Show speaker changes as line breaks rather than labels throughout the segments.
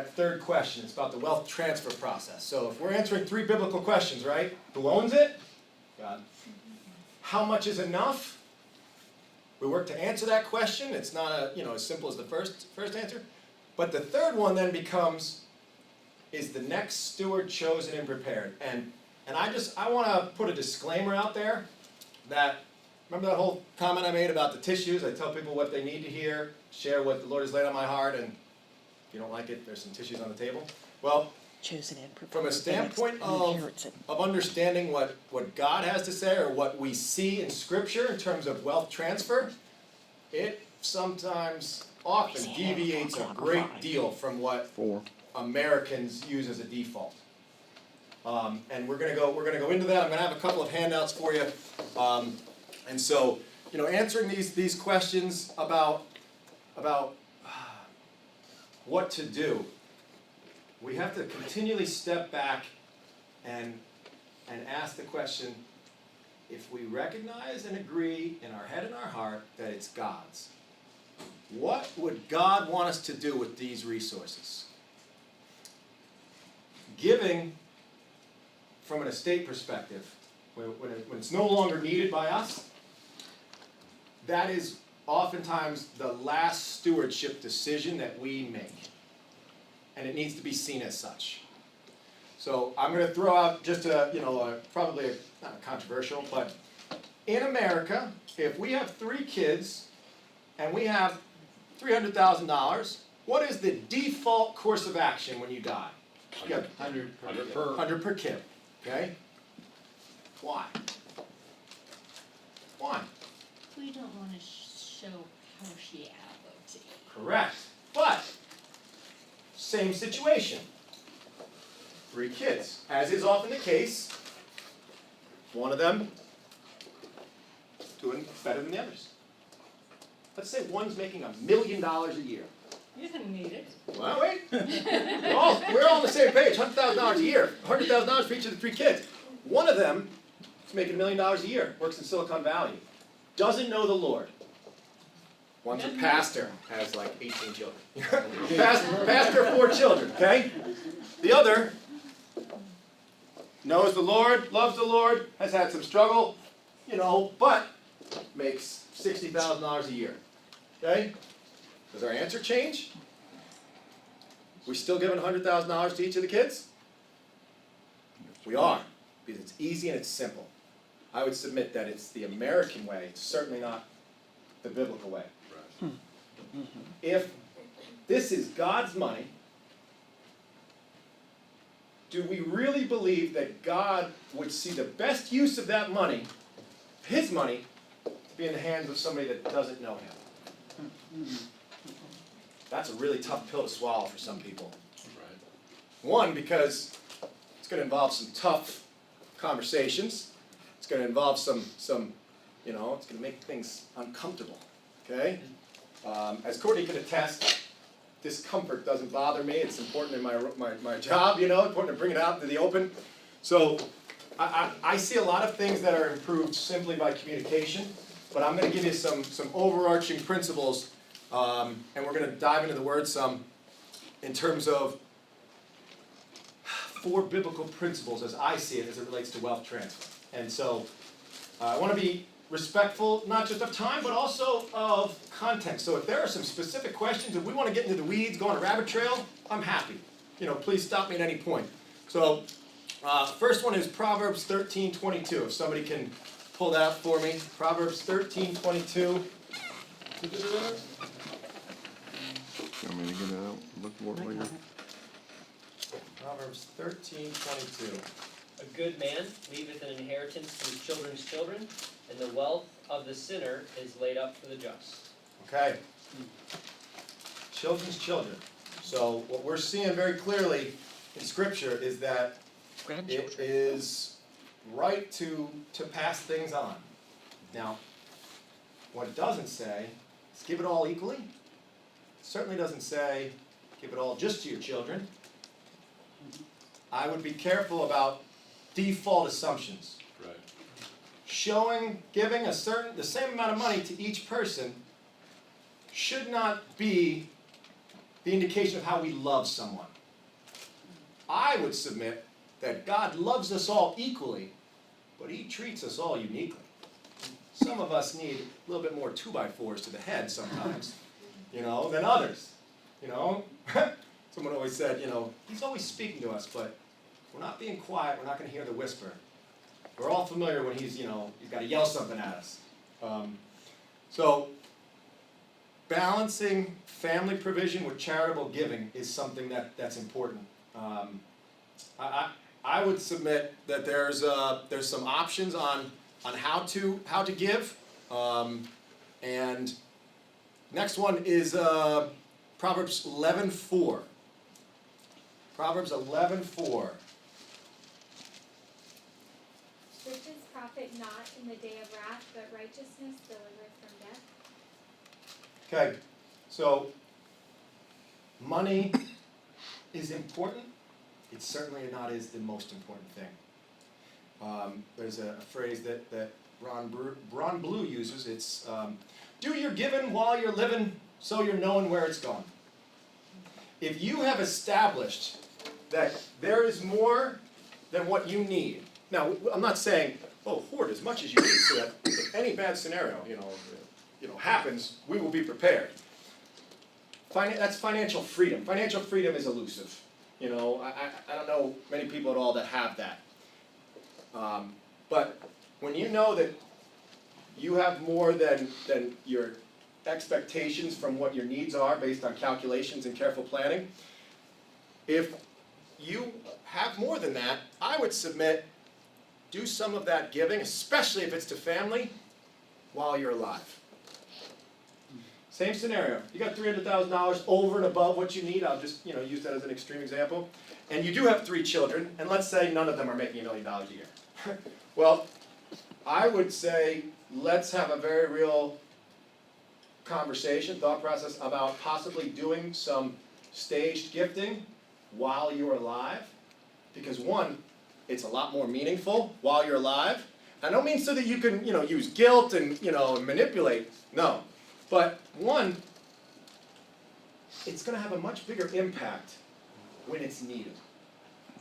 that third question. It's about the wealth transfer process. So if we're answering 3 biblical questions, right? Who owns it? God. How much is enough? We work to answer that question. It's not as simple as the first answer. But the third one then becomes, is the next steward chosen and prepared? And I want to put a disclaimer out there that, remember that whole comment I made about the tissues? I tell people what they need to hear, share what the Lord has laid on my heart, and if you don't like it, there's some tissues on the table. Well,
Chosen and prepared.
from a standpoint of understanding what God has to say or what we see in Scripture in terms of wealth transfer, it sometimes often deviates a great deal from what Americans use as a default. And we're gonna go into that. I'm gonna have a couple of handouts for you. And so, answering these questions about what to do, we have to continually step back and ask the question, if we recognize and agree in our head and our heart that it's God's, what would God want us to do with these resources? Giving, from an estate perspective, when it's no longer needed by us, that is oftentimes the last stewardship decision that we make. And it needs to be seen as such. So I'm going to throw out just probably not controversial, but in America, if we have 3 kids and we have $300,000, what is the default course of action when you die? You got 100 per kid. Okay? Why? Why?
We don't want to show partiality.
Correct. But same situation. 3 kids. As is often the case, one of them doing better than the others. Let's say one's making $1 million a year.
You didn't need it.
Well, wait. We're all on the same page. $100,000 a year. $100,000 for each of the 3 kids. One of them is making $1 million a year. Works in Silicon Valley. Doesn't know the Lord. One's a pastor, has like 18 children. Pastor, 4 children, okay? The other knows the Lord, loves the Lord, has had some struggle, but makes $60,000 a year, okay? Does our answer change? We still giving $100,000 to each of the kids? We are, because it's easy and it's simple. I would submit that it's the American way, it's certainly not the biblical way. If this is God's money, do we really believe that God would see the best use of that money, his money, to be in the hands of somebody that doesn't know him? That's a really tough pill to swallow for some people. One, because it's going to involve some tough conversations. It's going to involve some it's going to make things uncomfortable. Okay? As Courtney can attest, discomfort doesn't bother me. It's important in my job, important to bring it out into the open. So I see a lot of things that are improved simply by communication, but I'm going to give you some overarching principles, and we're going to dive into the word some in terms of 4 biblical principles as I see it as it relates to wealth transfer. And so I want to be respectful, not just of time, but also of context. So if there are some specific questions, if we want to get into the weeds, go on a rabbit trail, I'm happy. Please stop me at any point. So first one is Proverbs 13:22. If somebody can pull that up for me. Proverbs 13:22.
You want me to get it out? Look for it later.
Proverbs 13:22.
A good man leaveth an inheritance to his children's children, and the wealth of the sinner is laid up for the just.
Okay. Children's children. So what we're seeing very clearly in Scripture is that it is right to pass things on. Now, what it doesn't say is give it all equally. It certainly doesn't say give it all just to your children. I would be careful about default assumptions. Right. Giving the same amount of money to each person should not be the indication of how we love someone. I would submit that God loves us all equally, but he treats us all uniquely. Some of us need a little bit more 2x4s to the head sometimes, than others, Someone always said, he's always speaking to us, but we're not being quiet, we're not going to hear the whisper. We're all familiar when he's got to yell something at us. So, balancing family provision with charitable giving is something that's important. I would submit that there's some options on how to give, and next one is Proverbs 11:4. Proverbs 11:4.
Riches profit not in the day of wrath, but righteousness delivereth from death.
Okay, so money is important. It certainly not is the most important thing. There's a phrase that Ron Blue uses. It's do your giving while you're living, so you're knowing where it's going. If you have established that there is more than what you need. Now, I'm not saying, hoard as much as you need so that if any bad scenario, happens, we will be prepared. That's financial freedom. Financial freedom is elusive. I don't know many people at all that have that. But when you know that you have more than your expectations from what your needs are based on calculations and careful planning, if you have more than that, I would submit, do some of that giving, especially if it's to family, while you're alive. Same scenario. You got $300,000 over and above what you need. I'll just use that as an extreme example. And you do have 3 children, and let's say none of them are making $1 million a year. Well, I would say let's have a very real conversation, thought process about possibly doing some staged gifting while you're alive. Because one, it's a lot more meaningful while you're alive. I don't mean so that you can, use guilt and, and manipulate. No. But one, it's going to have a much bigger impact when it's needed.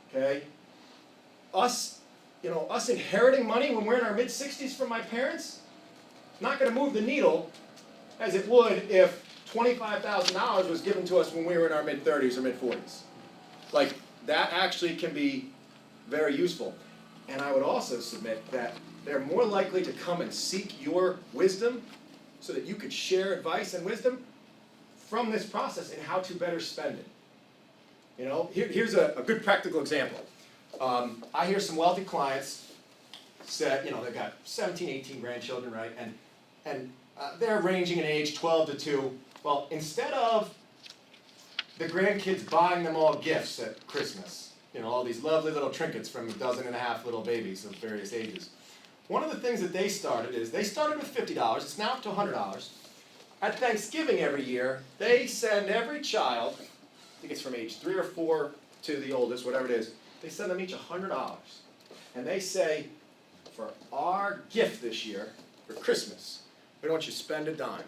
Okay? Us inheriting money when we're in our mid-60s from my parents, not going to move the needle as it would if $25,000 was given to us when we were in our mid-30s or mid-40s. Like, that actually can be very useful. And I would also submit that they're more likely to come and seek your wisdom so that you could share advice and wisdom from this process in how to better spend it. Here's a good practical example. I hear some wealthy clients say, they've got 17, 18 grandchildren, right? And they're ranging in age 12 to 2. Well, instead of the grandkids buying them all gifts at Christmas, all these lovely little trinkets from 12.5 little babies of various ages. One of the things that they started with $50, it's now up to $100. At Thanksgiving every year, they send every child, I think it's from age 3 or 4 to the oldest, whatever it is, they send them each $100. And they say, for our gift this year, for Christmas, we don't want you to spend a dime.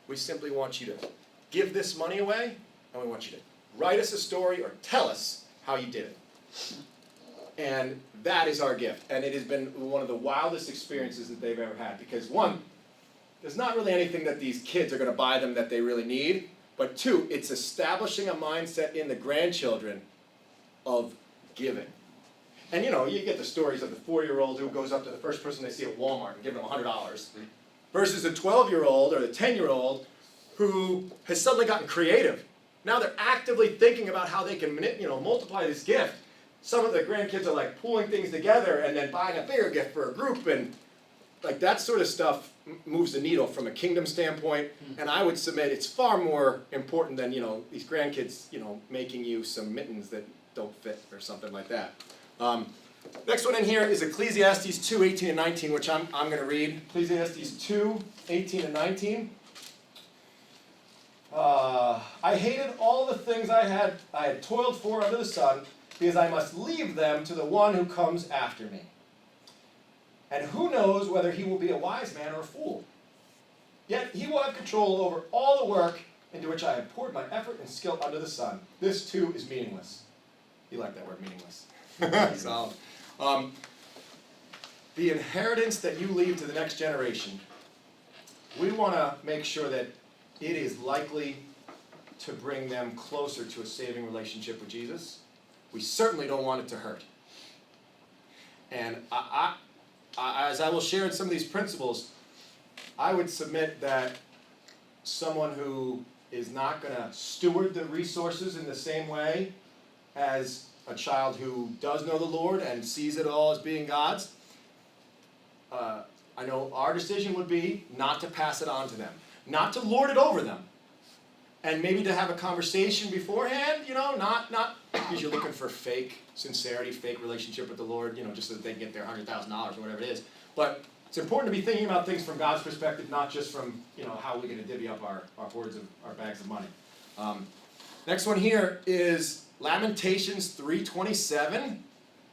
We simply want you to give this money away, and we want you to write us a story or tell us how you did it. And that is our gift. And it has been one of the wildest experiences that they've ever had. Because one, there's not really anything that these kids are going to buy them that they really need. But two, it's establishing a mindset in the grandchildren of giving. And you get the stories of the 4-year-old who goes up to the first person they see at Walmart and gives them $100. Versus the 12-year-old or the 10-year-old who has suddenly gotten creative. Now they're actively thinking about how they can multiply this gift. Some of the grandkids are like pulling things together and then buying a bigger gift for a group, and like that sort of stuff moves the needle from a kingdom standpoint. And I would submit it's far more important than these grandkids making you some mittens that don't fit or something like that. Next one in here is Ecclesiastes 2:18 and 19, which I'm going to read. Ecclesiastes 2:18 and 19. I hated all the things I had toiled for under the sun, because I must leave them to the one who comes after me. And who knows whether he will be a wise man or a fool? Yet he will have control over all the work into which I have poured my effort and skill under the sun. This too is meaningless. You like that word, meaningless. So, the inheritance that you leave to the next generation, we want to make sure that it is likely to bring them closer to a saving relationship with Jesus. We certainly don't want it to hurt. And I, as I will share in some of these principles, I would submit that someone who is not going to steward the resources in the same way as a child who does know the Lord and sees it all as being God's, I know our decision would be not to pass it on to them, not to lord it over them, and maybe to have a conversation beforehand, not because you're looking for fake sincerity, fake relationship with the Lord, just so that they can get their $100,000 or whatever it is. But it's important to be thinking about things from God's perspective, not just from, how we're going to divvy up our hoards of our bags of money. Next one here is Lamentations 3:27,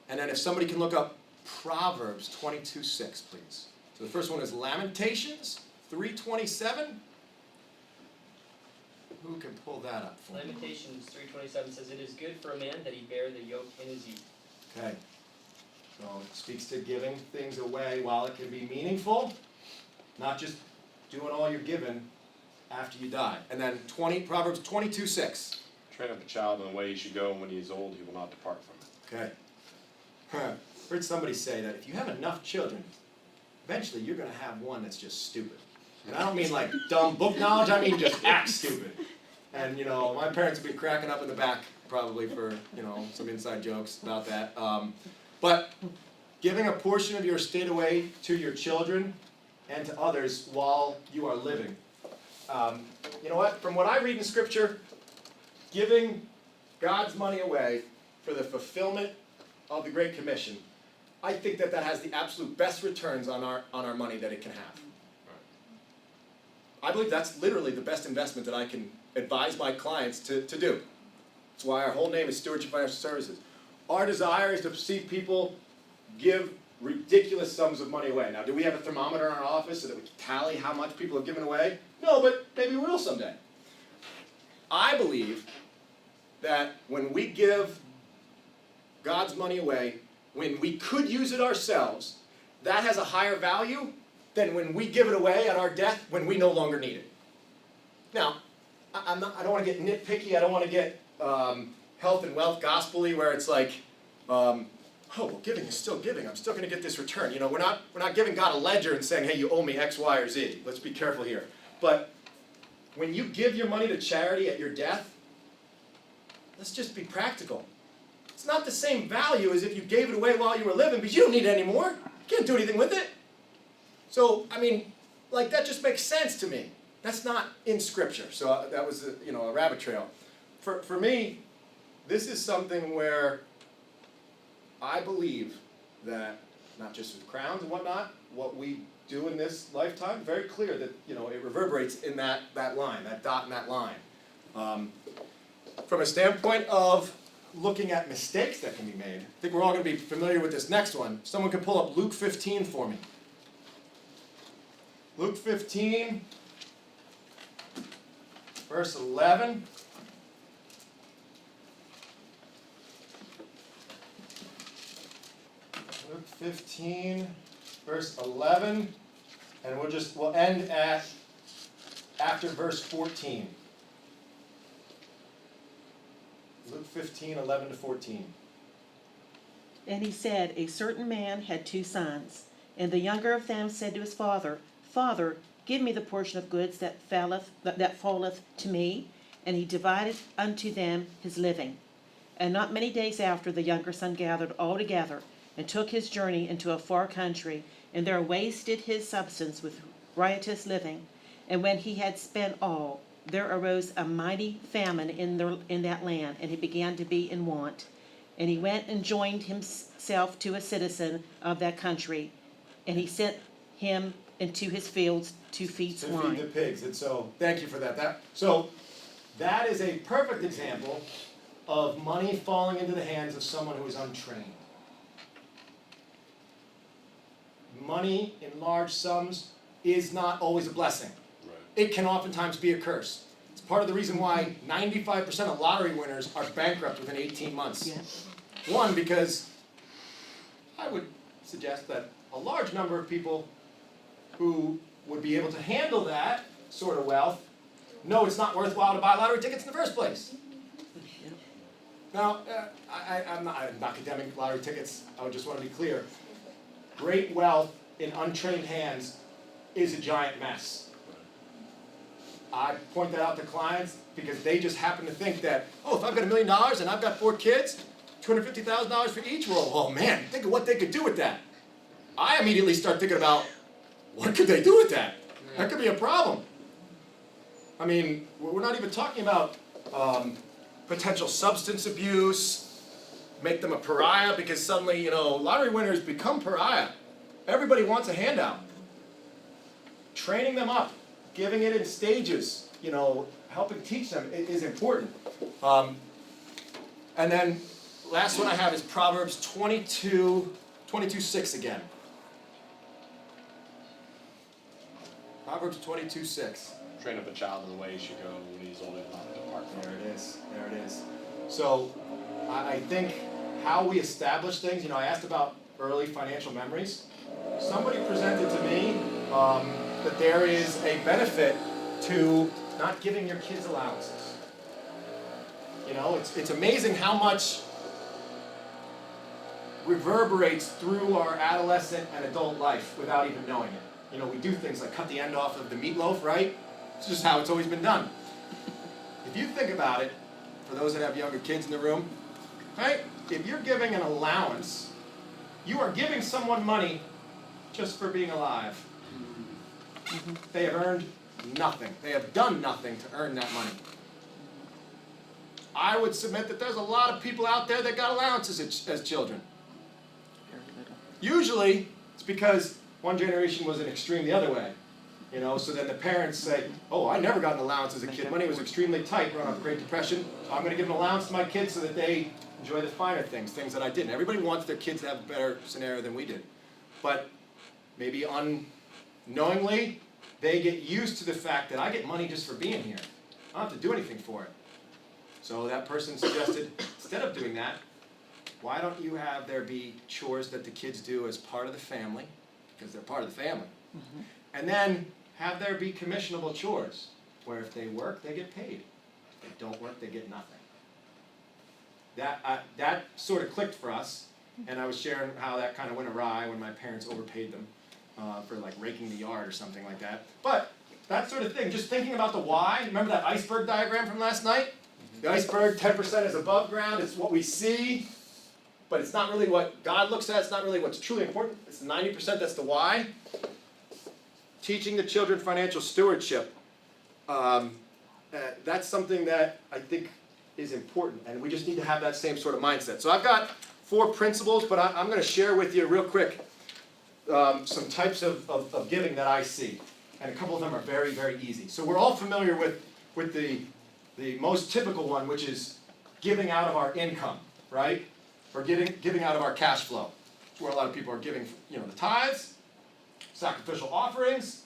and then if somebody can look up Proverbs 22:6, please. So the first one is Lamentations 3:27. Who can pull that up for me?
Lamentations 3:27 says, "It is good for a man that he bear the yoke in his youth."
Okay. So it speaks to giving things away while it can be meaningful, not just doing all you're given after you die. And then Proverbs 22:6.
Train up a child in the way he should go, and when he is old, he will not depart from it.
Okay. Heard somebody say that if you have enough children, eventually you're going to have one that's just stupid. And I don't mean like dumb book knowledge, I mean just act stupid. And my parents would be cracking up in the back probably for, some inside jokes about that. But giving a portion of your estate away to your children and to others while you are living. You know what? From what I read in Scripture, giving God's money away for the fulfillment of the Great Commission, I think that has the absolute best returns on our money that it can have. I believe that's literally the best investment that I can advise my clients to do. That's why our whole name is Stewardship Financial Services. Our desire is to see people give ridiculous sums of money away. Now, do we have a thermometer in our office so that we can tally how much people have given away? No, but maybe we will someday. I believe that when we give God's money away, when we could use it ourselves, that has a higher value than when we give it away at our death when we no longer need it. Now, I don't want to get nitpicky. I don't want to get health and wealth gospel-y where it's like, well, giving is still giving. I'm still going to get this return. We're not giving God a ledger and saying, hey, you owe me X, Y, or Z. Let's be careful here. But when you give your money to charity at your death, let's just be practical. It's not the same value as if you gave it away while you were living because you don't need it anymore. You can't do anything with it. So, that just makes sense to me. That's not in Scripture. So that was, a rabbit trail. For me, this is something where I believe that, not just with crowns and whatnot, what we do in this lifetime, very clear that, it reverberates in that line, that dot in that line. From a standpoint of looking at mistakes that can be made, I think we're all going to be familiar with this next one. Someone can pull up Luke 15 for me. Luke 15, verse 11. Luke 15, verse 11, and we'll end at after verse 14. Luke 15, 11 to 14.
And he said, a certain man had 2 sons, and the younger of them said to his father, Father, give me the portion of goods that falleth to me. And he divided unto them his living. And not many days after, the younger son gathered all together, and took his journey into a far country, and there wasted his substance with riotous living. And when he had spent all, there arose a mighty famine in that land, and he began to be in want. And he went and joined himself to a citizen of that country, and he sent him into his fields to feed swine.
To feed the pigs. And so, thank you for that. That is a perfect example of money falling into the hands of someone who is untrained. Money in large sums is not always a blessing.
Right.
It can oftentimes be a curse. It's part of the reason why 95% of lottery winners are bankrupt within 18 months.
Yeah.
One, because I would suggest that a large number of people who would be able to handle that sort of wealth know it's not worthwhile to buy lottery tickets in the first place. Now, I'm not condemning lottery tickets. I would just want to be clear. Great wealth in untrained hands is a giant mess. I point that out to clients because they just happen to think that, oh, if I've got $1 million and I've got 4 kids, $250,000 for each, well, oh man, think of what they could do with that. I immediately start thinking about, what could they do with that? That could be a problem. I mean, we're not even talking about potential substance abuse, make them a pariah because suddenly, you know, lottery winners become pariah. Everybody wants a handout. Training them up, giving it in stages, you know, helping teach them is important. And then, last one I have is Proverbs 22:6 again. Proverbs 22:6.
Train up a child in the way he should go when he's old enough to depart from
There
it.
it is, there it is. So, I think how we establish things, you know, I asked about early financial memories. Somebody presented to me that there is a benefit to not giving your kids allowances. You know, it's amazing how much reverberates through our adolescent and adult life without even knowing it. You know, we do things like cut the end off of the meatloaf, right? It's just how it's always been done. If you think about it, for those that have younger kids in the room, right? If you're giving an allowance, you are giving someone money just for being alive. They have earned nothing. They have done nothing to earn that money. I would submit that there's a lot of people out there that got allowances as children. Usually, it's because one generation was an extreme the other way. You know, so then the parents say, oh, I never got an allowance as a kid. Money was extremely tight around the Great Depression, so I'm going to give an allowance to my kids so that they enjoy the finer things, things that I didn't. Everybody wants their kids to have a better scenario than we did. But maybe unknowingly, they get used to the fact that I get money just for being here. I don't have to do anything for it. So that person suggested, instead of doing that, why don't you have there be chores that the kids do as part of the family, because they're part of the family, and then have there be commissionable chores, where if they work, they get paid. If they don't work, they get nothing. That sort of clicked for us, and I was sharing how that kind of went awry when my parents overpaid them for like raking the yard or something like that. But that sort of thing, just thinking about the why. Remember that iceberg diagram from last night? The iceberg, 10% is above ground, it's what we see, but it's not really what God looks at, it's not really what's truly important. It's the 90%, that's the why. Teaching the children financial stewardship. That's something that I think is important, and we just need to have that same sort of mindset. So I've got 4 principles, but I'm going to share with you real quick some types of giving that I see, and a couple of them are very, very easy. So we're all familiar with the most typical one, which is giving out of our income, right? Or giving out of our cash flow. It's where a lot of people are giving, you know, the tithes, sacrificial offerings,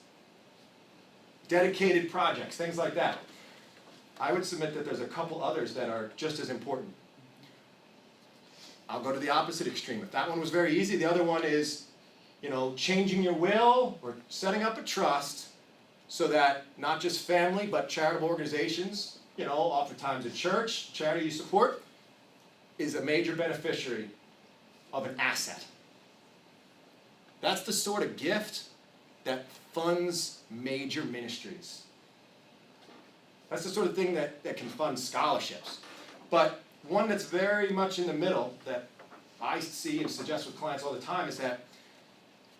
dedicated projects, things like that. I would submit that there's a couple others that are just as important. I'll go to the opposite extreme. If that one was very easy, the other one is, you know, changing your will or setting up a trust so that not just family but charitable organizations, you know, oftentimes a church, charity you support, is a major beneficiary of an asset. That's the sort of gift that funds major ministries. That's the sort of thing that can fund scholarships. But one that's very much in the middle that I see and suggest with clients all the time is that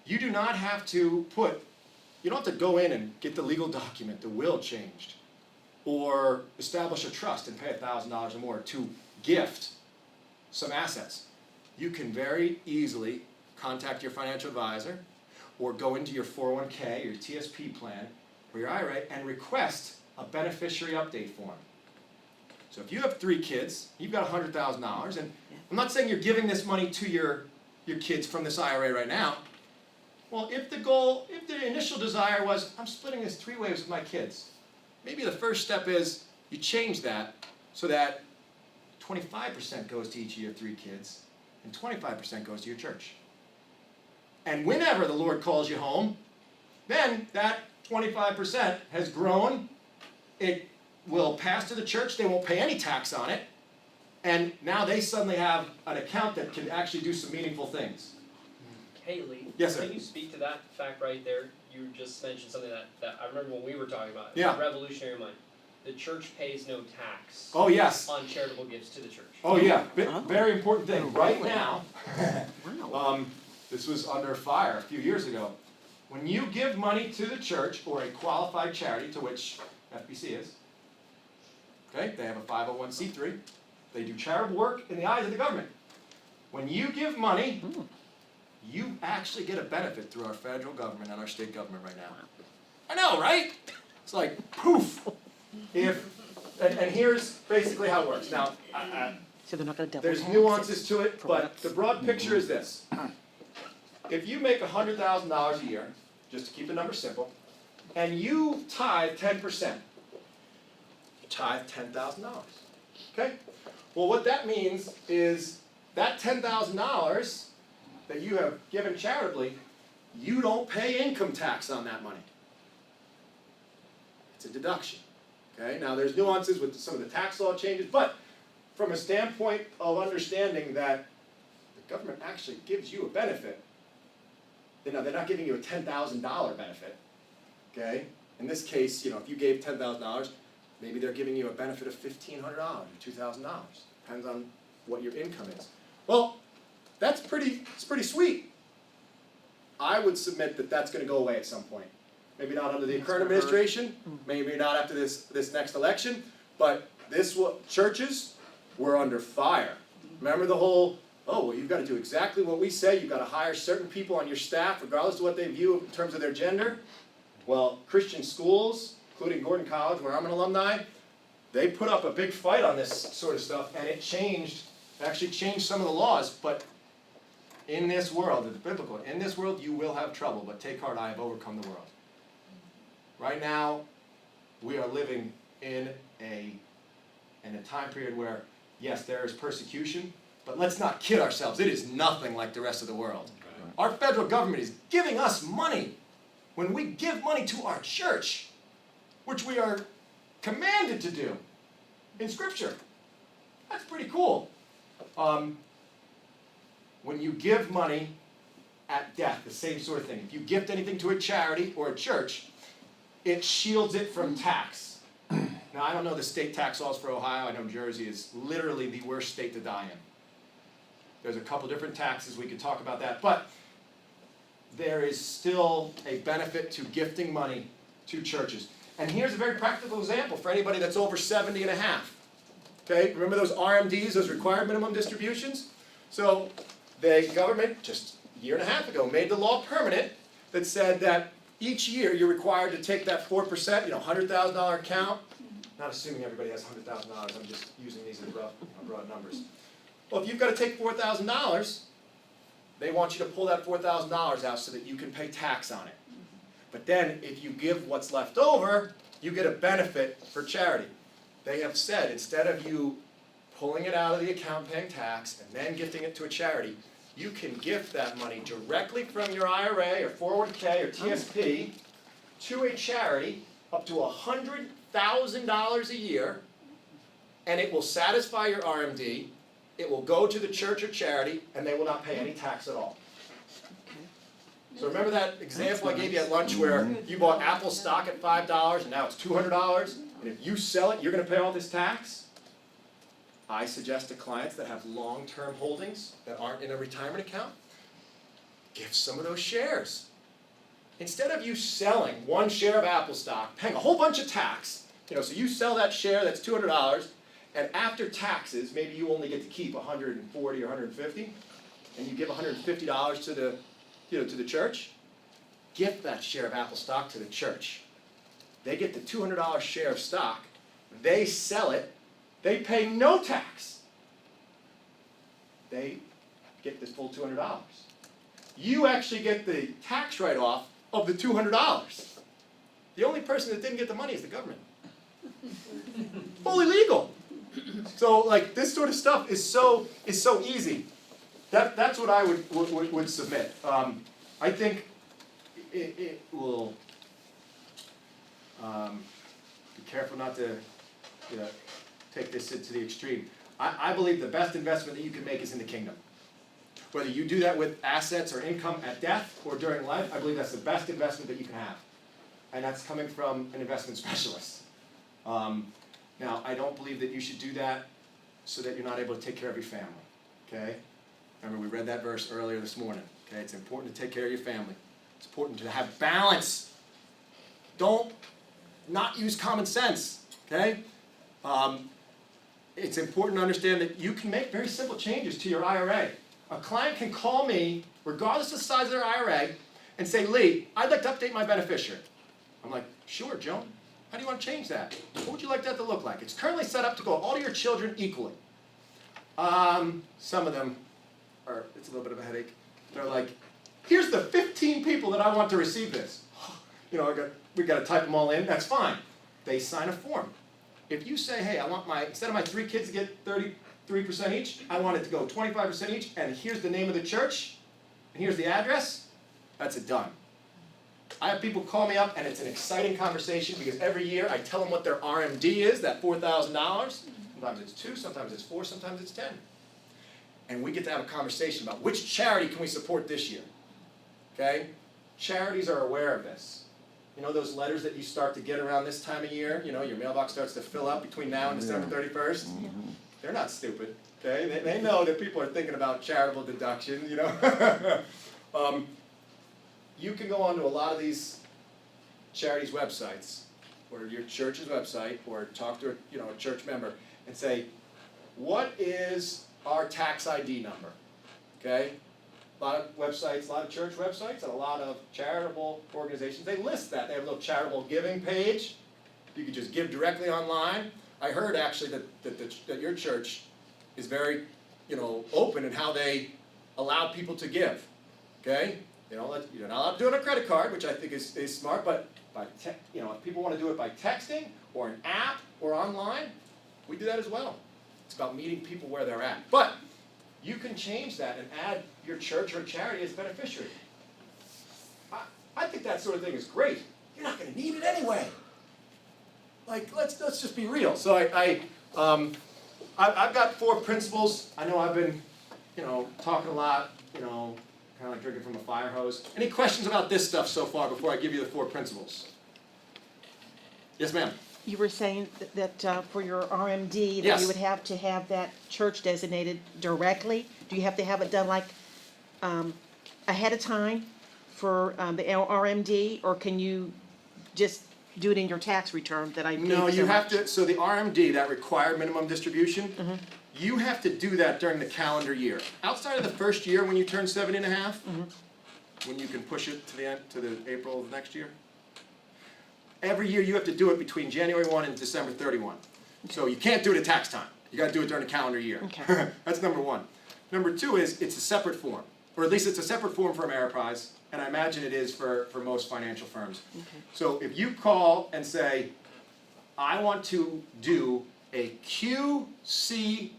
you do not have to you don't have to go in and get the legal document, the will changed, or establish a trust and pay $1,000 or more to gift some assets. You can very easily contact your financial advisor or go into your 401k, your TSP plan, or your IRA and request a beneficiary update form. So if you have 3 kids, you've got $100,000, and I'm not saying you're giving this money to your kids from this IRA right now. Well, if the initial desire was, I'm splitting this 3 ways with my kids, maybe the first step is, you change that so that 25% goes to each of your 3 kids and 25% goes to your church. And whenever the Lord calls you home, then that 25% has grown. It will pass to the church. They won't pay any tax on it. And now they suddenly have an account that can actually do some meaningful things.
Hey Lee,
Yes, sir.
can you speak to that fact right there? You just mentioned something that I remember when we were talking about it.
Yeah.
Revolutionary mind. The church pays no tax
Oh, yes.
on charitable gifts to the church.
Oh, yeah.
Oh.
Very important thing. Right now,
Wow.
this was under fire a few years ago. When you give money to the church or a qualified charity, to which FBC is, okay, they have a 501c3. They do charitable work in the eyes of the government. When you give money, you actually get a benefit through our federal government and our state government right now. I know, right? It's like poof. And here's basically how it works. Now,
So they're not gonna double
there's
tax
nuances to it,
for
but
reps.
the broad picture is this. If you make $100,000 a year, just to keep the number simple, and you tithe 10%, you tithe $10,000. Okay? Well, what that means is that $10,000 that you have given charitably, you don't pay income tax on that money. It's a deduction. Okay? Now, there's nuances with some of the tax law changes, but from a standpoint of understanding that the government actually gives you a benefit, they're not giving you a $10,000 benefit, okay? In this case, if you gave $10,000, maybe they're giving you a benefit of $1,500 or $2,000. Depends on what your income is. Well, it's pretty sweet. I would submit that that's going to go away at some point. Maybe not under the current administration, maybe not after this next election, but churches were under fire. Remember the whole, you've got to do exactly what we say, you've got to hire certain people on your staff, regardless of what they view in terms of their gender. Well, Christian schools, including Gordon College, where I'm an alumni, they put up a big fight on this sort of stuff, and it actually changed some of the laws, but in this world, it's biblical, in this world you will have trouble, but take heart, I have overcome the world. Right now, we are living in a time period where, yes, there is persecution, but let's not kid ourselves, it is nothing like the rest of the world. Our federal government is giving us money. When we give money to our church, which we are commanded to do in Scripture, that's pretty cool. When you give money at death, the same sort of thing. If you gift anything to a charity or a church, it shields it from tax. Now, I don't know the state tax laws for Ohio. I know Jersey is literally the worst state to die in. There's a couple different taxes. We could talk about that. But there is still a benefit to gifting money to churches. And here's a very practical example for anybody that's over 70 and a half. Okay, remember those RMDs, those required minimum distributions? So the government, just a year and a half ago, made the law permanent that said that each year you're required to take that 4%, $100,000 account. Not assuming everybody has $100,000, I'm just using these as broad numbers. Well, if you've got to take $4,000, they want you to pull that $4,000 out so that you can pay tax on it. But then, if you give what's left over, you get a benefit for charity. They have said, instead of you pulling it out of the account paying tax and then gifting it to a charity, you can gift that money directly from your IRA or 401k or TSP to a charity up to $100,000 a year, and it will satisfy your RMD, it will go to the church or charity, and they will not pay any tax at all. So remember that example I gave you at lunch where you bought Apple stock at $5 and now it's $200, and if you sell it, you're going to pay all this tax? I suggest to clients that have long-term holdings that aren't in a retirement account, give some of those shares. Instead of you selling one share of Apple stock, paying a whole bunch of tax, so you sell that share that's $200, and after taxes, maybe you only get to keep $140 or $150, and you give $150 to the church, gift that share of Apple stock to the church. They get the $200 share of stock, they sell it, they pay no tax. They get this full $200. You actually get the tax write-off of the $200. The only person that didn't get the money is the government. fully legal. So like this sort of stuff is so easy. That's what I would submit. I think it will. Be careful not to, take this to the extreme. I believe the best investment that you can make is in the kingdom. Whether you do that with assets or income at death or during life, I believe that's the best investment that you can have. And that's coming from an investment specialist. Now, I don't believe that you should do that so that you're not able to take care of your family, okay? Remember, we read that verse earlier this morning, okay? It's important to take care of your family. It's important to have balance. Don't not use common sense, okay? It's important to understand that you can make very simple changes to your IRA. A client can call me, regardless of the size of their IRA, and say, Lee, I'd like to update my beneficiary. I'm like, sure, Joan. How do you want to change that? What would you like that to look like? It's currently set up to go all to your children equally. Some of them are, it's a little bit of a headache. They're like, here's the 15 people that I want to receive this. We got to type them all in. That's fine. They sign a form. If you say, hey, I want instead of my 3 kids to get 33% each, I want it to go 25% each, and here's the name of the church, and here's the address, that's a done. I have people call me up, and it's an exciting conversation because every year I tell them what their RMD is, that $4,000. Sometimes it's 2, sometimes it's 4, sometimes it's 10. And we get to have a conversation about which charity can we support this year. Okay? Charities are aware of this. You know those letters that you start to get around this time of year? Your mailbox starts to fill up between now and December 31st? They're not stupid, okay? They know that people are thinking about charitable deductions, You can go onto a lot of these charities' websites, or your church's website, or talk to a church member, and say, what is our tax ID number? Okay? A lot of websites, a lot of church websites, and a lot of charitable organizations, they list that. They have a little charitable giving page. You can just give directly online. I heard actually that your church is very, open in how they allow people to give. Okay? You're not allowed to do it on a credit card, which I think is smart, but if people want to do it by texting or an app or online, we do that as well. It's about meeting people where they're at. But you can change that and add your church or charity as beneficiary. I think that sort of thing is great. You're not going to need it anyway. Like, let's just be real. So I've got 4 principles. I know I've been, talking a lot, kind of like drinking from a fire hose. Any questions about this stuff so far before I give you the 4 principles? Yes, ma'am.
You were saying that for your RMD, that
Yes.
you would have to have that church designated directly? Do you have to have it done like ahead of time for the RMD, or can you just do it in your tax return that I paid
No,
so
you have
much?
to, so the RMD, that required minimum distribution, you have to do that during the calendar year. Outside of the first year when you turn 70 and a half, when you can push it to the April of next year. Every year you have to do it between January 1 and December 31. So you can't do it at tax time. You gotta do it during the calendar year.
Okay.
That's number 1. Number 2 is it's a separate form, or at least it's a separate form for Ameriprise, and I imagine it is for most financial firms.
Okay.
So if you call and say, I want to do a QCD,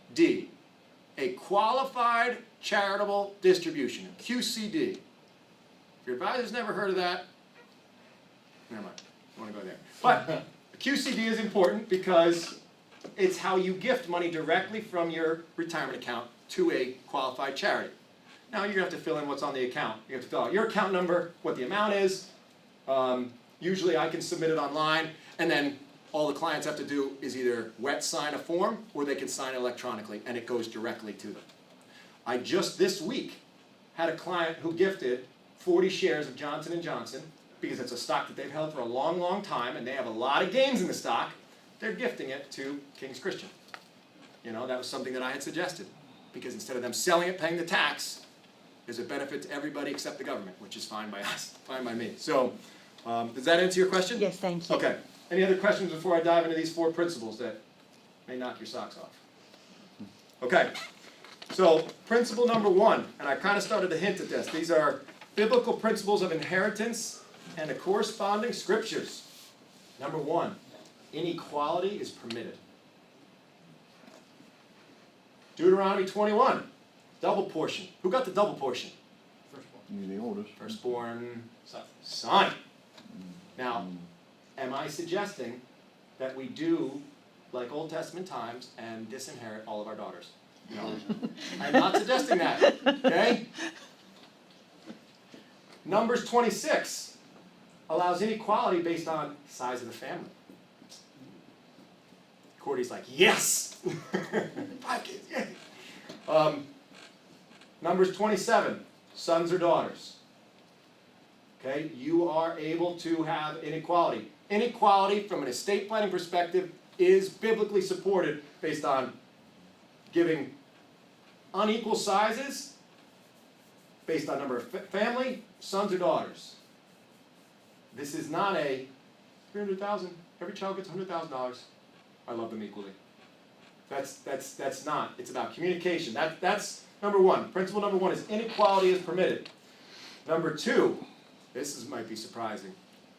a Qualified Charitable Distribution, QCD. If your advisor's never heard of that, never mind, I don't want to go there. But a QCD is important because it's how you gift money directly from your retirement account to a qualified charity. Now you're going to have to fill in what's on the account. You have to fill out your account number, what the amount is. Usually I can submit it online, and then all the clients have to do is either wet sign a form or they can sign it electronically, and it goes directly to them. I just this week had a client who gifted 40 shares of Johnson & Johnson because it's a stock that they've held for a long, long time, and they have a lot of gains in the stock. They're gifting it to King's Christian. That was something that I had suggested, because instead of them selling it, paying the tax, there's a benefit to everybody except the government, which is fine by us, fine by me. So, does that answer your question?
Yes, thank you.
Okay. Any other questions before I dive into these 4 principles that may knock your socks off? Okay. So, principle number 1, and I kind of started to hint at this. These are biblical principles of inheritance and the corresponding scriptures. Number 1, inequality is permitted. Deuteronomy 21, double portion. Who got the double portion?
You're the oldest.
Firstborn son. Now, am I suggesting that we do like Old Testament times and disinherit all of our daughters? No. I'm not suggesting that, okay? Numbers 26 allows inequality based on size of the family. Cordy's like, yes! 5 kids, yay! Numbers 27, sons or daughters. Okay, you are able to have inequality. Inequality from an estate planning perspective is biblically supported based on giving unequal sizes based on number of family, sons or daughters. This is not a $300,000, every child gets $100,000. I love them equally. That's not. It's about communication. That's number one. Principle number one is inequality is permitted. Number two, might be surprising.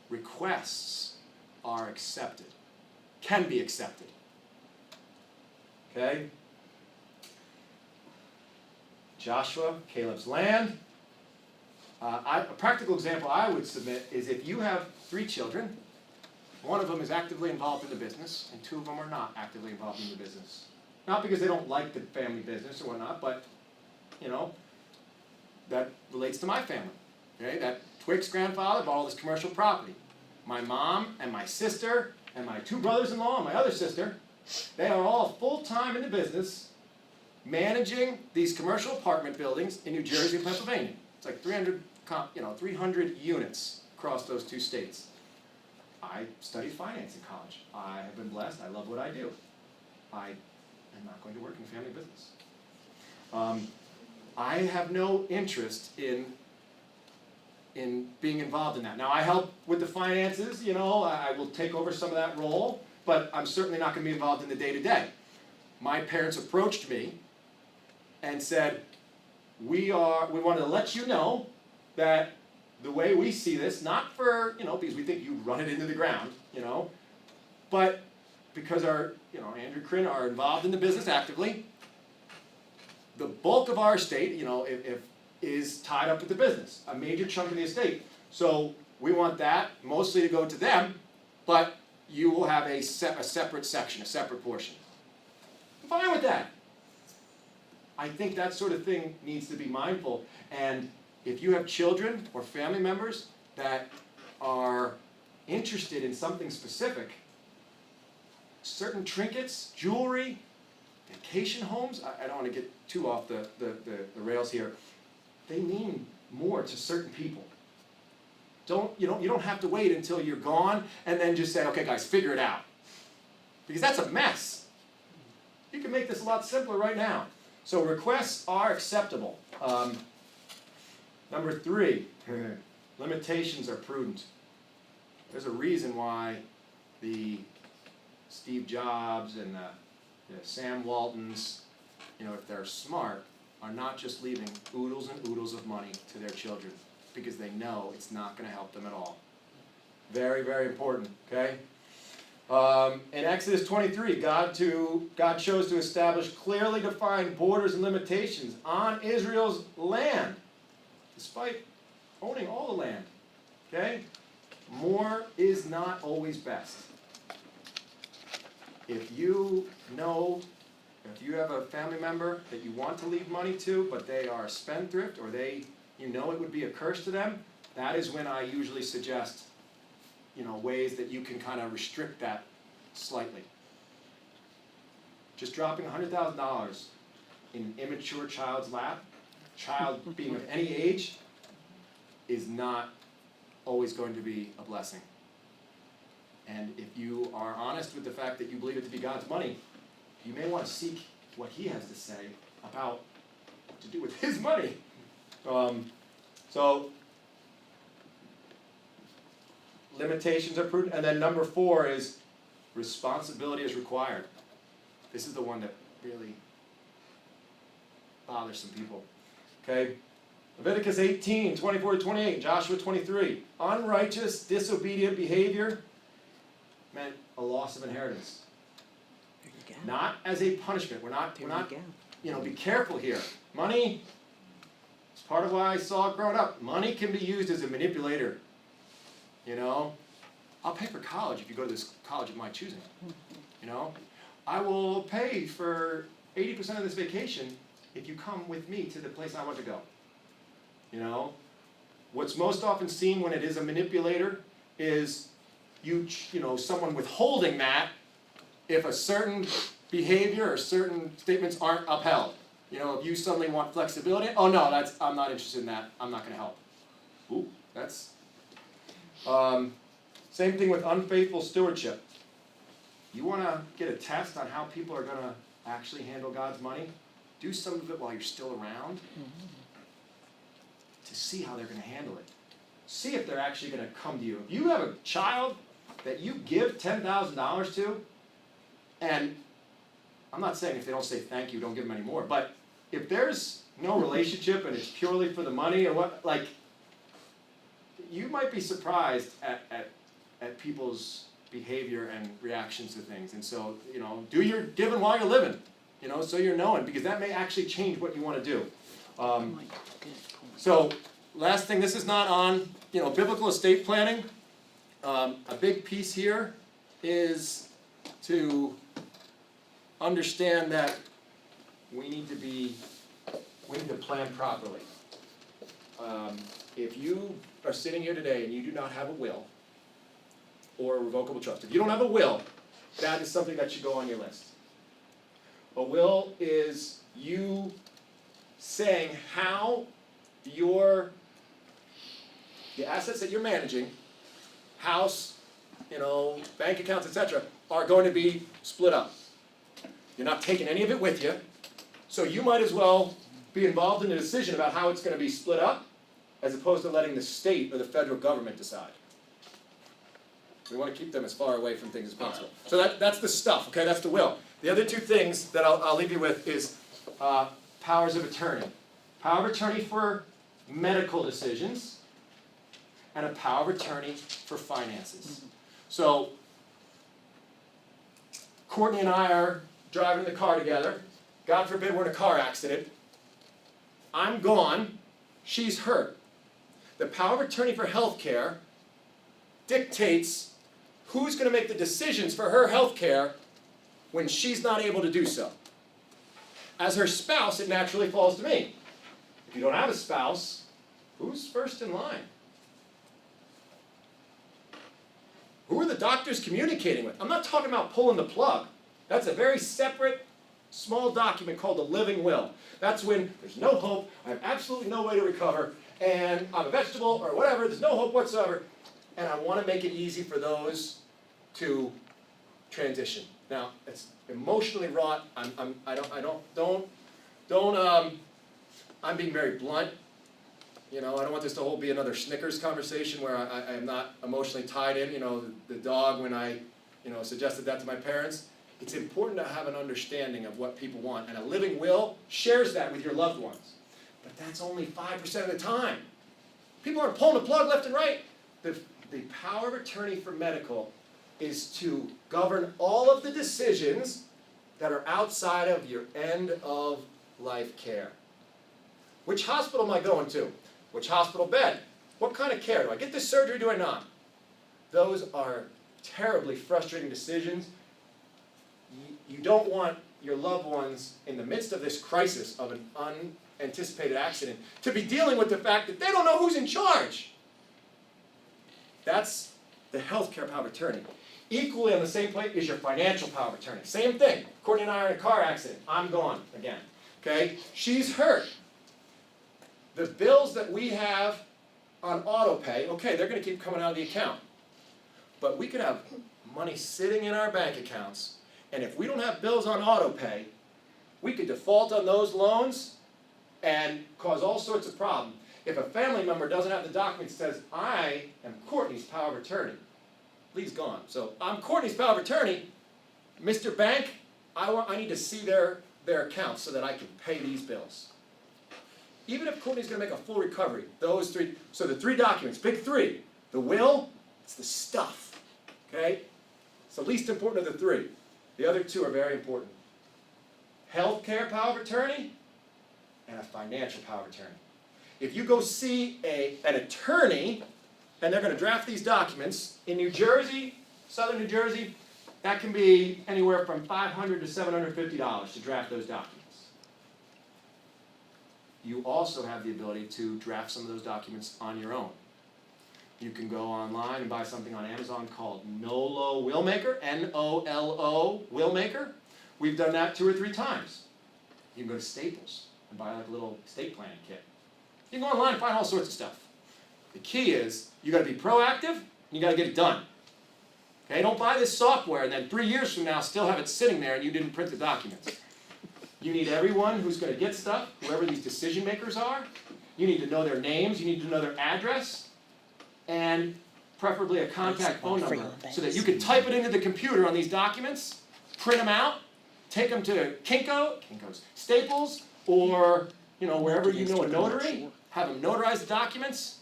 Requests are accepted. Can be accepted. Okay? Joshua, Caleb's land. A practical example I would submit is if you have 3 children, one of them is actively involved in the business, and 2 of them are not actively involved in the business. Not because they don't like the family business or whatnot, but, that relates to my family. Okay? That Twig's grandfather bought all this commercial property. My mom and my sister and my 2 brothers-in-law and my other sister, they are all full-time in the business, managing these commercial apartment buildings in New Jersey and Pennsylvania. It's like 300 units across those 2 states. I studied finance in college. I have been blessed. I love what I do. I am not going to work in family business. I have no interest in being involved in that. Now, I help with the finances, I will take over some of that role, but I'm certainly not going to be involved in the day-to-day. My parents approached me and said, we wanted to let you know that the way we see this, not for, because we think you run it into the ground, but because our, Andrew Crin are involved in the business actively, the bulk of our estate, if is tied up with the business, a major chunk of the estate. So we want that mostly to go to them, but you will have a separate section, a separate portion. I'm fine with that. I think that sort of thing needs to be mindful. And if you have children or family members that are interested in something specific, certain trinkets, jewelry, vacation homes, I don't want to get too off the rails here, they mean more to certain people. You don't have to wait until you're gone and then just say, okay guys, figure it out. Because that's a mess. You can make this a lot simpler right now. So requests are acceptable. Number 3, limitations are prudent. There's a reason why the Steve Jobs and the Sam Waltons, if they're smart, are not just leaving oodles and oodles of money to their children because they know it's not going to help them at all. Very, very important, okay? In Exodus 23, God chose to establish clearly defined borders and limitations on Israel's land, despite owning all the land, okay? More is not always best. If you have a family member that you want to leave money to, but they are a spendthrift, or it would be a curse to them, that is when I usually suggest, ways that you can kind of restrict that slightly. Just dropping $100,000 in an immature child's lap, child being of any age, is not always going to be a blessing. And if you are honest with the fact that you believe it to be God's money, you may want to seek what He has to say about what to do with His money. So, limitations are prudent. And then number 4 is responsibility is required. This is the one that really bothers some people. Okay? Leviticus 18, 24 to 28, Joshua 23. Unrighteous, disobedient behavior meant a loss of inheritance.
There you go.
Not as a punishment. We're not
There you go.
be careful here. Money, it's part of why I saw it growing up. Money can be used as a manipulator. I'll pay for college if you go to this college of my choosing. I will pay for 80% of this vacation if you come with me to the place I want to go. What's most often seen when it is a manipulator is someone withholding that if a certain behavior or certain statements aren't upheld. If you suddenly want flexibility, oh no, I'm not interested in that, I'm not gonna help. Ooh, that's, same thing with unfaithful stewardship. You wanna get a test on how people are gonna actually handle God's money? Do some of it while you're still around to see how they're gonna handle it. See if they're actually gonna come to you. If you have a child that you give $10,000 to, and I'm not saying if they don't say thank you, don't give them any more, but if there's no relationship and it's purely for the money or what, you might be surprised at people's behavior and reactions to things. And so, do your giving while you're living, so you're knowing, because that may actually change what you want to do. So, last thing, this is not on, biblical estate planning. A big piece here is to understand that we need to plan properly. If you are sitting here today and you do not have a will or a revocable trust, if you don't have a will, that is something that should go on your list. A will is you saying how the assets that you're managing, house, bank accounts, etc., are going to be split up. You're not taking any of it with you, so you might as well be involved in the decision about how it's going to be split up, as opposed to letting the state or the federal government decide. We want to keep them as far away from things as possible. So that's the stuff, okay? That's the will. The other two things that I'll leave you with is powers of attorney. Power of attorney for medical decisions, and a power of attorney for finances. So, Courtney and I are driving the car together. God forbid we're in a car accident. I'm gone. She's hurt. The power of attorney for health care dictates who's going to make the decisions for her health care when she's not able to do so. As her spouse, it naturally falls to me. If you don't have a spouse, who's first in line? Who are the doctors communicating with? I'm not talking about pulling the plug. That's a very separate, small document called a living will. That's when there's no hope, I have absolutely no way to recover, and I'm a vegetable or whatever, there's no hope whatsoever, and I want to make it easy for those to transition. Now, it's emotionally wrought. I'm being very blunt. I don't want this to be another Snickers conversation where I am not emotionally tied in. The dog, when I, suggested that to my parents. It's important to have an understanding of what people want, and a living will shares that with your loved ones. But that's only 5% of the time. People aren't pulling the plug left and right. The power of attorney for medical is to govern all of the decisions that are outside of your end of life care. Which hospital am I going to? Which hospital bed? What kind of care? Do I get this surgery, do I not? Those are terribly frustrating decisions. You don't want your loved ones in the midst of this crisis of an unanticipated accident to be dealing with the fact that they don't know who's in charge. That's the healthcare power of attorney. Equally on the same plate is your financial power of attorney. Same thing. Courtney and I are in a car accident. I'm gone again. Okay? She's hurt. The bills that we have on auto pay, okay, they're going to keep coming out of the account. But we could have money sitting in our bank accounts, and if we don't have bills on auto pay, we could default on those loans and cause all sorts of problems. If a family member doesn't have the document that says, I am Courtney's power of attorney, Lee's gone. So I'm Courtney's power of attorney. Mr. Bank, I need to see their accounts so that I can pay these bills. Even if Courtney's going to make a full recovery, those three, so the three documents, big three. The will, it's the stuff, okay? It's the least important of the three. The other two are very important. healthcare power of attorney, and a financial power of attorney. If you go see an attorney, and they're gonna draft these documents, in New Jersey, southern New Jersey, that can be anywhere from $500 to $750 to draft those documents. You also have the ability to draft some of those documents on your own. You can go online and buy something on Amazon called Nolo Willmaker, N-O-L-O Willmaker. We've done that 2 or 3 times. You can go to Staples and buy like a little estate planning kit. You can go online and find all sorts of stuff. The key is, you gotta be proactive, and you gotta get it done. Okay, don't buy this software and then 3 years from now still have it sitting there and you didn't print the documents. You need everyone who's gonna get stuff, whoever these decision makers are. You need to know their names, you need to know their address, and preferably a contact phone number, so that you can type it into the computer on these documents, print them out, take them to Kinko's, Staples, or, you know, wherever you know a notary, have them notarize the documents.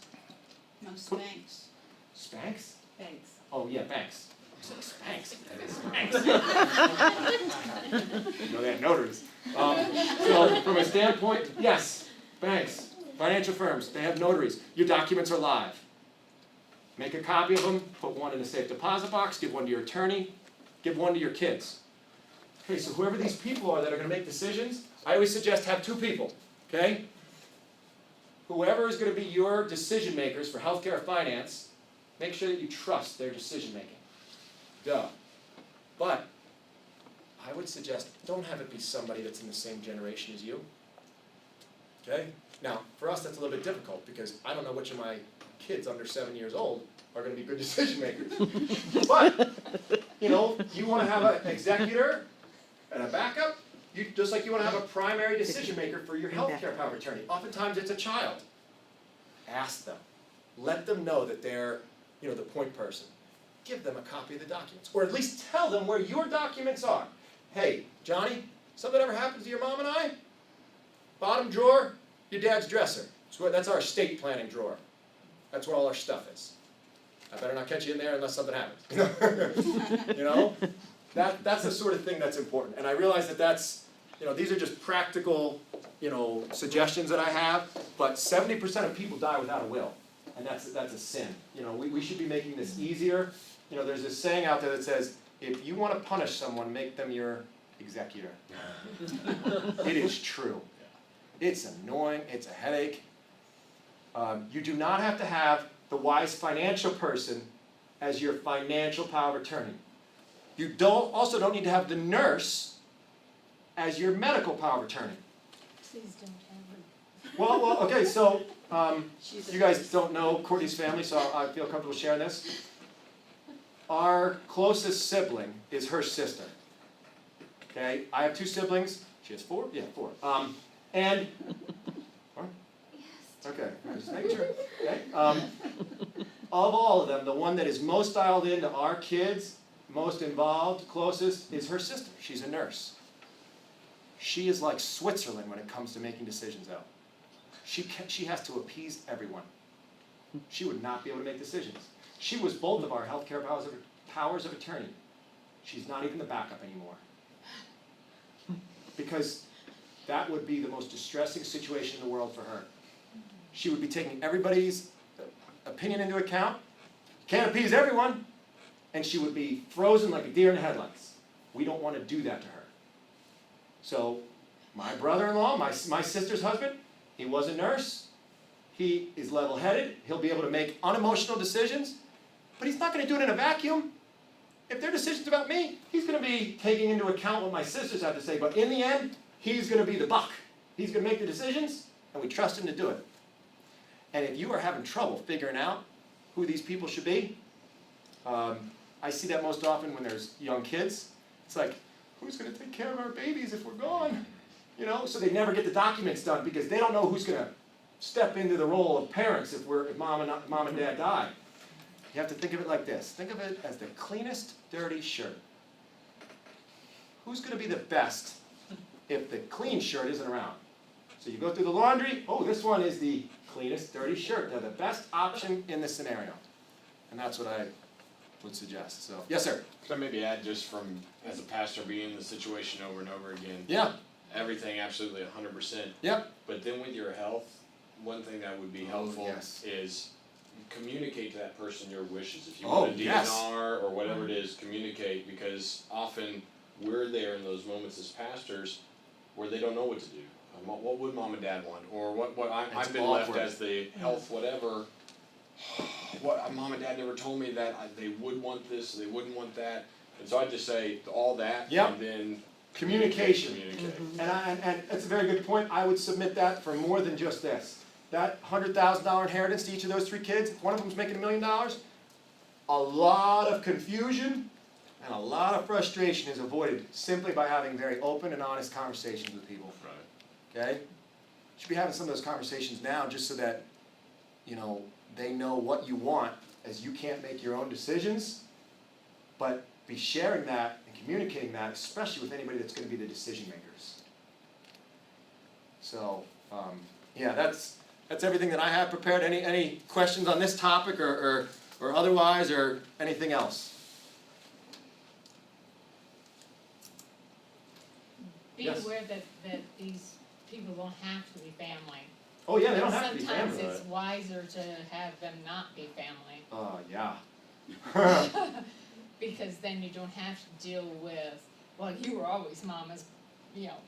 No, Spanx.
Spanx?
Thanks.
Oh, yeah, banks. Spanx. Spanx. No, they have notaries. So from a standpoint, yes, banks, financial firms, they have notaries. Your documents are live. Make a copy of them, put one in a safe deposit box, give one to your attorney, give one to your kids. Okay, so whoever these people are that are gonna make decisions, I always suggest have 2 people, okay? Whoever is gonna be your decision makers for healthcare or finance, make sure that you trust their decision making. Duh. But I would suggest don't have it be somebody that's in the same generation as you. Okay? Now, for us that's a little bit difficult because I don't know which of my kids under 7 years old are gonna be good decision makers. But, you know, you wanna have an executor and a backup, just like you wanna have a primary decision maker for your healthcare power of attorney. Oftentimes it's a child. Ask them. Let them know that they're, you know, the point person. Give them a copy of the documents, or at least tell them where your documents are. Hey, Johnny, something ever happens to your mom and I? Bottom drawer, your dad's dresser. That's our estate planning drawer. That's where all our stuff is. I better not catch you in there unless something happens. You know? That's the sort of thing that's important. And I realize that that's, you know, these are just practical, you know, suggestions that I have, but 70% of people die without a will. And that's a sin. You know, we should be making this easier. You know, there's this saying out there that says, if you want to punish someone, make them your executor. It is true. It's annoying, it's a headache. You do not have to have the wise financial person as your financial power of attorney. You also don't need to have the nurse as your medical power of attorney.
Please don't have
Well, okay, so
She's a
you guys don't know Courtney's family, so I feel comfortable sharing this. Our closest sibling is her sister. Okay, I have 2 siblings. She has 4? Yeah, 4. And what? Okay, just making sure. Okay. Of all of them, the one that is most dialed into our kids, most involved, closest, is her sister. She's a nurse. She is like Switzerland when it comes to making decisions, though. She has to appease everyone. She would not be able to make decisions. She was both of our healthcare powers of attorney. She's not even the backup anymore. Because that would be the most distressing situation in the world for her. She would be taking everybody's opinion into account, can't appease everyone, and she would be frozen like a deer in the headlights. We don't want to do that to her. So, my brother-in-law, my sister's husband, he was a nurse. He is level-headed. He'll be able to make unemotional decisions, but he's not going to do it in a vacuum. If their decision's about me, he's going to be taking into account what my sisters have to say, but in the end, he's going to be the buck. He's going to make the decisions, and we trust him to do it. And if you are having trouble figuring out who these people should be, I see that most often when there's young kids. It's like, who's going to take care of our babies if we're gone? You know, so they never get the documents done because they don't know who's going to step into the role of parents if mom and dad die. You have to think of it like this. Think of it as the cleanest, dirty shirt. Who's going to be the best if the clean shirt isn't around? So you go through the laundry. Oh, this one is the cleanest, dirty shirt. They're the best option in this scenario. And that's what I would suggest. So, yes, sir.
So maybe add just from, as a pastor, being in the situation over and over again.
Yeah.
everything absolutely 100%.
Yep.
But then with your health, one thing that would be
Oh,
helpful
yes.
is communicate to that person your wishes. If you
Oh,
want a
yes.
DNR or whatever it is, communicate, because often we're there in those moments as pastors where they don't know what to do. What would mom and dad want? Or
It's
I've been left
awkward.
as the health whatever. Mom and dad never told me that they would want this, they wouldn't want that. And so I just say all that
Yep.
and then
Communication.
communicate.
And it's a very good point. I would submit that for more than just this. That $100,000 inheritance to each of those 3 kids, if one of them's making $1 million, a lot of confusion and a lot of frustration is avoided simply by having very open and honest conversations with people.
Right.
Okay? You should be having some of those conversations now just so that, you know, they know what you want, as you can't make your own decisions, but be sharing that and communicating that, especially with anybody that's going to be the decision makers. So, yeah, that's everything that I have prepared. Any questions on this topic or otherwise, or anything else?
Be
Yes.
aware that these people don't have to be family.
Oh yeah, they don't have to be
Sometimes
family.
it's wiser to have them not be family,
Yeah.
because then you don't have to deal with, well, you were always mama's,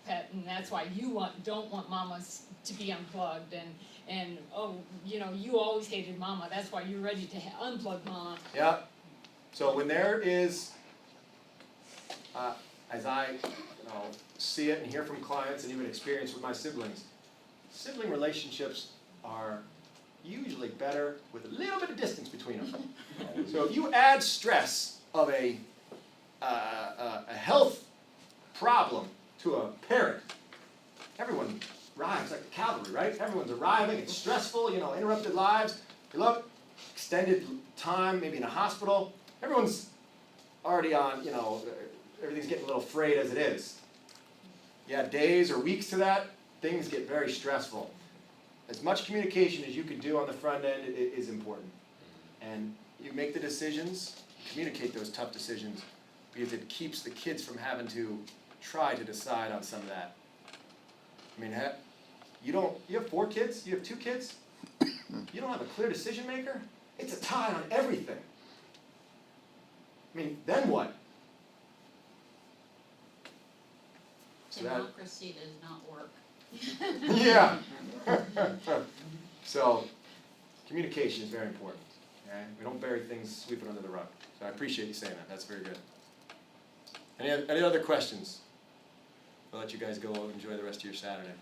pet, and that's why you don't want mamas to be unplugged, and oh, you always hated mama, that's why you're ready to unplug mama.
Yeah. So when there is, as I see it and hear from clients and even experience with my siblings, sibling relationships are usually better with a little bit of distance between them. So if you add stress of a health problem to a parent, everyone arrives like the cavalry, right? Everyone's arriving, it's stressful, interrupted lives. You look, extended time, maybe in a hospital. Everyone's already on, everything's getting a little frayed as it is. You add days or weeks to that, things get very stressful. As much communication as you can do on the front end is important. And you make the decisions, communicate those tough decisions, because it keeps the kids from having to try to decide on some of that. I mean, you have 4 kids? You have 2 kids? You don't have a clear decision maker? It's a tie on everything. I mean, then what? So that,
Democracy does not work.
yeah. So, communication is very important. Okay? We don't bury things, sweep it under the rug. So I appreciate you saying that. That's very good. Any other questions? I'll let you guys go enjoy the rest of your Saturday.